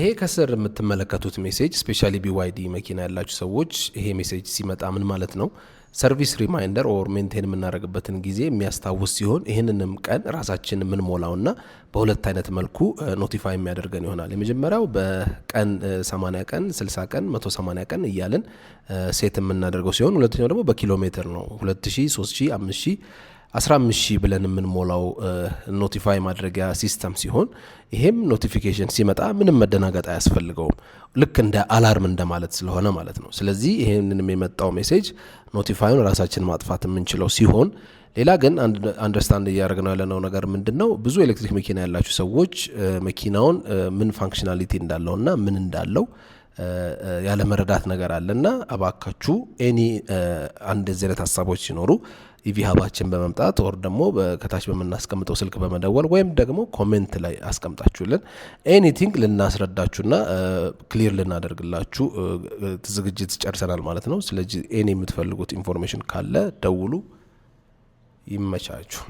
ይሄ ከስር የምትመለከቱት ሜሴጅ ስፔሻሊ BYD መኪና ያላችሁ ሰዎች ይሄ ሜሴጅ ሲመጣ ምን ማለት ነው? ሰርቪስ ሪማይንደር ኦር ሜንቴን የምናደርግበትን ጊዜ የሚያስታውስ ሲሆን ይህንንም ቀን ራሳችን የምንሞላውና በሁለት አይነት መልኩ ኖቲፋይ የሚያደርገን ይሆናል። የመጀመሪያው በቀን 80 ቀን 60 ቀን 180 ቀን እያልን ሴት የምናደርገው ሲሆን ሁለተኛው ደግሞ በኪሎ ሜትር ነው 2000 3000 5000 15000 ብለን የምንሞላው ኖቲፋይ ማድረጊያ ሲስተም ሲሆን ይሄም ኖቲፊኬሽን ሲመጣ ምንም መደናገጥ አያስፈልገውም። ልክ እንደ አላርም እንደማለት ስለሆነ ማለት ነው። ስለዚህ ይሄንን የመጣው ሜሴጅ ኖቲፋዩን ራሳችን ማጥፋት የምንችለው ሲሆን ሌላ ግን አንደርስታንድ እያደረግነው ያለነው ነገር ምንድነው? ብዙ ኤሌክትሪክ መኪና ያላችሁ ሰዎች መኪናውን ምን ፋንክሽናሊቲ እንዳለውና ምን እንዳለው ያለ መረዳት ነገር አለና አባካችሁ አንድ ዘይነት ሐሳቦች ሲኖሩ ኢቪ ሀባችን በመምጣት ወር ደግሞ ከታች በመናስቀምጠው ስልክ በመደወል ወይም ደግሞ ኮሜንት ላይ አስቀምጣችሁልን ኤኒቲንግ ልናስረዳችሁና ክሊር ልናደርግላችሁ ዝግጅት ጨርሰናል ማለት ነው። ስለዚህ የምትፈልጉት ኢንፎርሜሽን ካለ ደውሉ። ይመቻችሁ።